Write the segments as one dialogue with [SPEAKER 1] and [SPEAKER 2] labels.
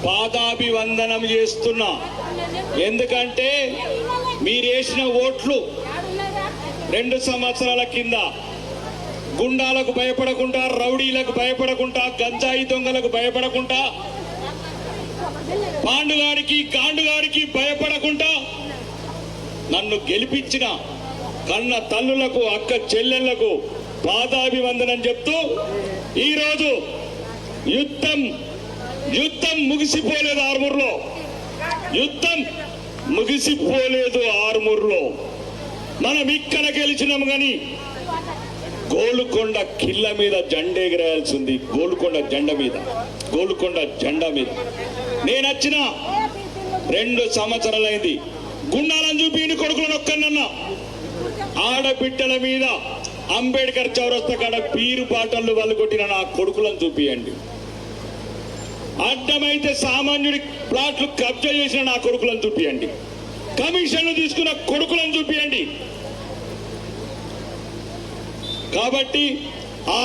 [SPEAKER 1] పాదాభివందనం చేస్తున్నా. ఎందుకంటే మీరేసిన ఓట్లు 2 సంవత్సరాల కింద గుండాలకు భయపడకుండా, రౌడీలకు భయపడకుండా, గంజాయి దొంగలకు భయపడకుండా, పాండుగారికి గాండుగారికి భయపడకుండా నన్ను గెలిపించిన కన్న తల్లులకు, అక్క చెల్లెళ్లకు పాదాభివందనం చెప్తూ ఈరోజు యుద్ధం ముగిసిపోలేదు ఆర్మూర్లో. యుద్ధం ముగిసిపోలేదు ఆర్మూర్లో. మనం ఇక్కడ గెలిచినాం కానీ గోల్కొండ కిల్ల మీద జెండా ఎగరేయాల్సింది. గోల్కొండ జెండా మీద నేను వచ్చిన 2 సంవత్సరాలైంది. గుండాలను చూపి కొడుకులను ఒక్కనన్నా. ఆడబిడ్డల మీద అంబేద్కర్ చౌరస్తా కాడ పీరు పాటలు వాళ్ళు కొట్టిన నా కొడుకులను చూపియండి. అడ్డమైతే సామాన్యుడి ప్లాట్లు కబ్జా చేసిన నా కొడుకులను చూపియండి. కమిషన్లు తీసుకున్న కొడుకులను చూపియండి. కాబట్టి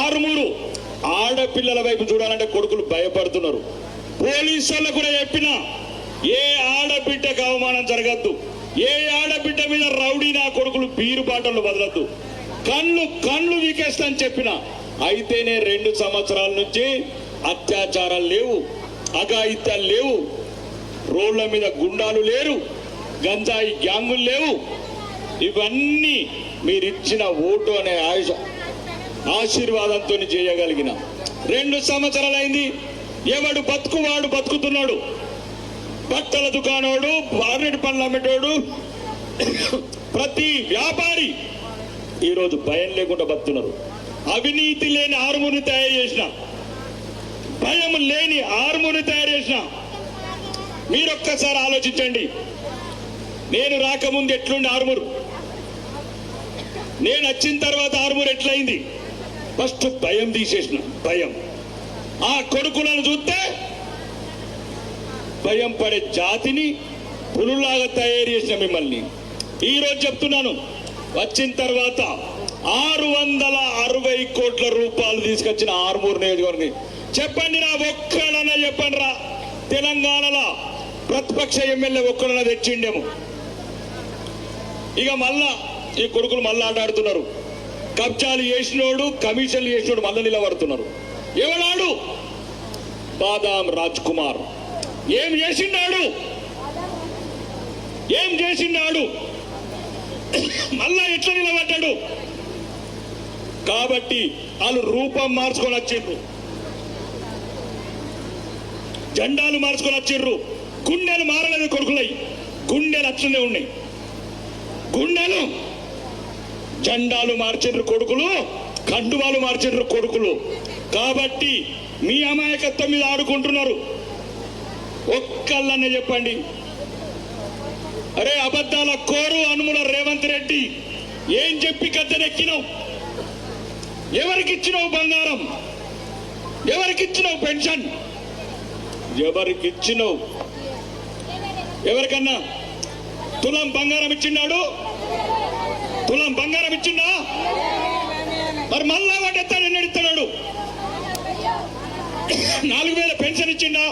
[SPEAKER 1] ఆర్మూరు ఆడపిల్లల వైపు చూడాలంటే కొడుకులు భయపడుతున్నారు. పోలీసులు కూడా చెప్పిన ఏ ఆడబిడ్డకు అవమానం జరగద్దు, ఏ ఆడబిడ్డ మీద రౌడీ నా కొడుకులు పీరు పాటలు వదలద్దు, కళ్ళు వీకేస్తా అని చెప్పిన. అయితేనే 2 సంవత్సరాల నుంచి అత్యాచారాలు లేవు, అఘాయిత్యాలు లేవు, రోడ్ల మీద గుండాలు లేరు, గంజాయి గ్యాంగులు లేవు. ఇవన్నీ మీరిచ్చిన ఓటు అనే ఆశీర్వాదంతో చేయగలిగిన. 2 సంవత్సరాలైంది. ఎవడు బతుకు వాడు బతుకుతున్నాడు. బట్టల దుకాణోడు, బారెడు పండ్లు అమ్మేటోడు, ప్రతి వ్యాపారి ఈరోజు భయం లేకుండా బతున్నారు. అవినీతి లేని ఆర్మూర్ని తయారు చేసిన, భయం లేని ఆర్మూర్ని తయారు చేసిన. మీరొక్కసారి ఆలోచించండి. నేను రాకముందు ఎట్లుండి ఆర్మూర్, నేను వచ్చిన తర్వాత ఆర్మూర్ ఎట్లయింది. ఫస్ట్ భయం తీసేసిన. భయం ఆ కొడుకులను చూస్తే భయం పడే జాతిని పులులాగా తయారు చేసిన మిమ్మల్ని ఈరోజు చెప్తున్నాను. వచ్చిన తర్వాత 660 కోట్ల రూపాయలు తీసుకొచ్చిన ఆర్మూర్ నియోజకవర్గం. చెప్పండి నా ఒక్కడన్నా చెప్పండి రా, తెలంగాణలో ప్రతిపక్ష ఎమ్మెల్యే ఒక్కడన్నా తెచ్చిండేమో. ఇక మళ్ళా ఈ కొడుకులు మళ్ళా ఆడాడుతున్నారు. కబ్జాలు చేసినోడు, కమిషన్లు చేసినోడు మళ్ళా నిలబడుతున్నారు. ఎవడాడు? బాదాం రాజ్ కుమార్. ఏం చేసినాడు? మళ్ళా ఎట్లా నిలబడ్డాడు? కాబట్టి వాళ్ళు రూపం మార్చుకొని వచ్చిండ్రు, జెండాలు మార్చుకొని వచ్చిండ్రు. గుండెలు మారలేదు కొడుకులై, గుండెలు అట్లనే ఉన్నాయి. గుండెలు జెండాలు మార్చిండ్రు కొడుకులు, కండువాలు మార్చిండ్రు కొడుకులు. కాబట్టి మీ అమాయకత్వం మీద ఆడుకుంటున్నారు. ఒక్కళ్ళనే చెప్పండి. అరే అబద్ధాల కోరు అనుముల రేవంత్ రెడ్డి, ఏం చెప్పి గద్దెనెక్కినావు? ఎవరికిచ్చినావు బంగారం? ఎవరికిచ్చినావు పెన్షన్? ఎవరికిచ్చినావు? ఎవరికన్నా తులం బంగారం ఇచ్చిన్నాడు? తులం బంగారం ఇచ్చిందా? మరి మళ్ళా వాడెత్తాడు, ఎన్నెడుతున్నాడు? 4000 పెన్షన్ ఇచ్చిండా?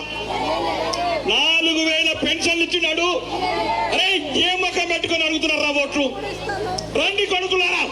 [SPEAKER 1] 4000 పెన్షన్లు ఇచ్చినాడు. అరే ఏ ముఖం పెట్టుకొని అడుగుతున్నారా ఓట్లు? రండి కొడుకులారా,